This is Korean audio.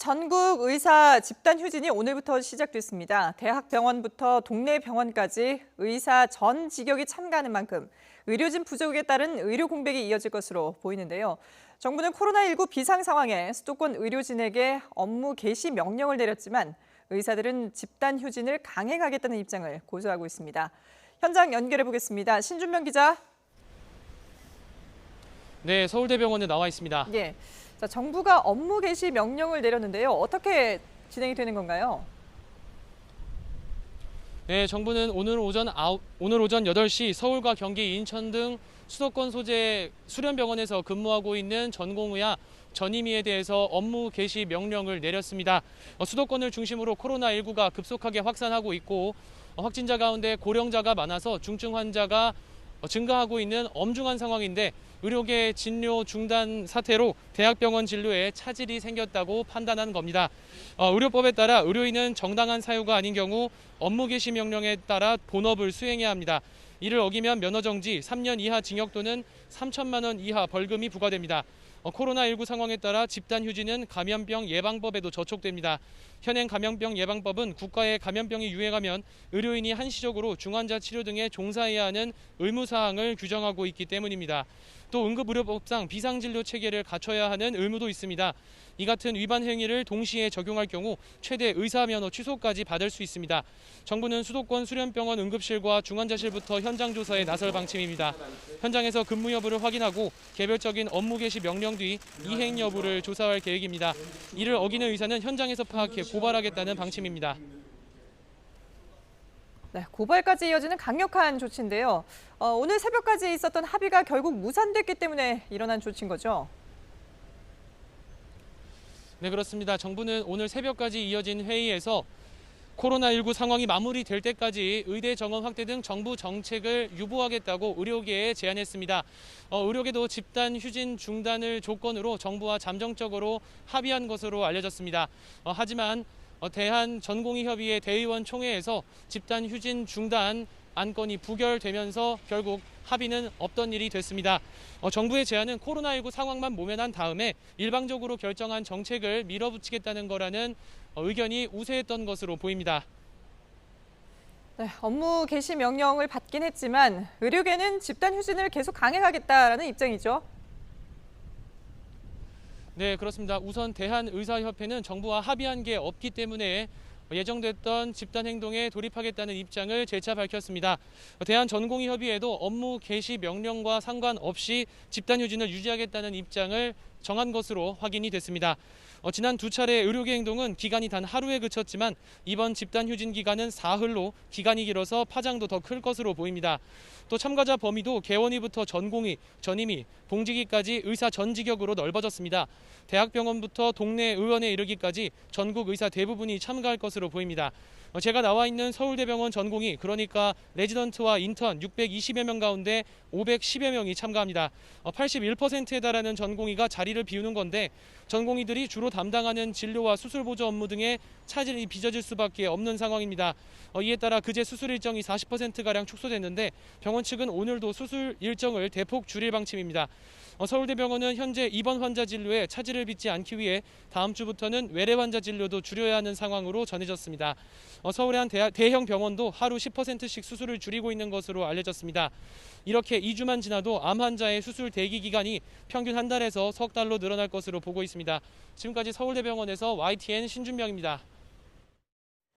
전국 의사 집단 휴진이 오늘부터 시작됐습니다. 대학병원부터 동네 병원까지 의사 전 직역이 참가하는 만큼 의료진 부족에 따른 의료 공백이 이어질 것으로 보이는데요. 정부는 코로나19 비상 상황에 수도권 의료진에게 업무 개시 명령을 내렸지만 의사들은 집단 휴진을 강행하겠다는 입장을 고수하고 있습니다. 현장 연결해 보겠습니다. 신준명 기자. 네, 서울대병원에 나와 있습니다. 예. 자, 정부가 업무 개시 명령을 내렸는데요. 어떻게 진행이 되는 건가요? 네, 정부는 오늘 오전 8시 서울과 경기, 인천 등 수도권 소재 수련병원에서 근무하고 있는 전공의와 전임의에 대해서 업무 개시 명령을 내렸습니다. 수도권을 중심으로 코로나19가 급속하게 확산하고 있고 확진자 가운데 고령자가 많아서 중증 환자가 증가하고 있는 엄중한 상황인데 의료계 진료 중단 사태로 대학병원 진료에 차질이 생겼다고 판단한 겁니다. 의료법에 따라 의료인은 정당한 사유가 아닌 경우 업무 개시 명령에 따라 본업을 수행해야 합니다. 이를 어기면 면허정지, 3년 이하 징역 또는 3천만 원 이하 벌금이 부과됩니다. 코로나19 상황에 따라 집단 휴진은 감염병 예방법에도 저촉됩니다. 현행 감염병 예방법은 국가에 감염병이 유행하면 의료인이 한시적으로 중환자 치료 등에 종사해야 하는 의무사항을 규정하고 있기 때문입니다. 또 응급의료법상 비상진료 체계를 갖춰야 하는 의무도 있습니다. 이 같은 위반 행위를 동시에 적용할 경우 최대 의사면허 취소까지 받을 수 있습니다. 정부는 수도권 수련병원 응급실과 중환자실부터 현장 조사에 나설 방침입니다. 현장에서 근무 여부를 확인하고 개별적인 업무 개시 명령 뒤 이행 여부를 조사할 계획입니다. 이를 어기는 의사는 현장에서 파악해 고발하겠다는 방침입니다. 네, 고발까지 이어지는 강력한 조치인데요. 오늘 새벽까지 있었던 합의가 결국 무산됐기 때문에 일어난 조치인 거죠? 네, 그렇습니다. 정부는 오늘 새벽까지 이어진 회의에서 코로나19 상황이 마무리될 때까지 의대 정원 확대 등 정부 정책을 유보하겠다고 의료계에 제안했습니다. 의료계도 집단 휴진 중단을 조건으로 정부와 잠정적으로 합의한 것으로 알려졌습니다. 하지만 대한전공의협의회 대의원 총회에서 집단 휴진 중단 안건이 부결되면서 결국 합의는 없던 일이 됐습니다. 정부의 제안은 코로나19 상황만 모면한 다음에 일방적으로 결정한 정책을 밀어붙이겠다는 거라는 의견이 우세했던 것으로 보입니다. 네, 업무 개시 명령을 받긴 했지만 의료계는 집단 휴진을 계속 강행하겠다라는 입장이죠. 네, 그렇습니다. 우선 대한의사협회는 정부와 합의한 게 없기 때문에 예정됐던 집단 행동에 돌입하겠다는 입장을 재차 밝혔습니다. 대한전공의협의회도 업무 개시 명령과 상관없이 집단 휴진을 유지하겠다는 입장을 정한 것으로 확인이 됐습니다. 지난 두 차례 의료계 행동은 기간이 단 하루에 그쳤지만 이번 집단 휴진 기간은 사흘로 기간이 길어서 파장도 더 클 것으로 보입니다. 또 참가자 범위도 개원의부터 전공의, 전임의, 봉직의까지 의사 전 직역으로 넓어졌습니다. 대학병원부터 동네 의원에 이르기까지 전국 의사 대부분이 참가할 것으로 보입니다. 제가 나와 있는 서울대병원 전공의, 그러니까 레지던트와 인턴 620여 명 가운데 510여 명이 참가합니다. 81%에 달하는 전공의가 자리를 비우는 건데 전공의들이 주로 담당하는 진료와 수술 보조 업무 등에 차질이 빚어질 수밖에 없는 상황입니다. 이에 따라 그제 수술 일정이 40%가량 축소됐는데 병원 측은 오늘도 수술 일정을 대폭 줄일 방침입니다. 서울대병원은 현재 입원 환자 진료에 차질을 빚지 않기 위해 다음 주부터는 외래 환자 진료도 줄여야 하는 상황으로 전해졌습니다. 서울의 한 대형 병원도 하루 10%씩 수술을 줄이고 있는 것으로 알려졌습니다. 이렇게 2주만 지나도 암 환자의 수술 대기 기간이 평균 한 달에서 석 달로 늘어날 것으로 보고 있습니다. 지금까지 서울대병원에서 YTN 신준명입니다.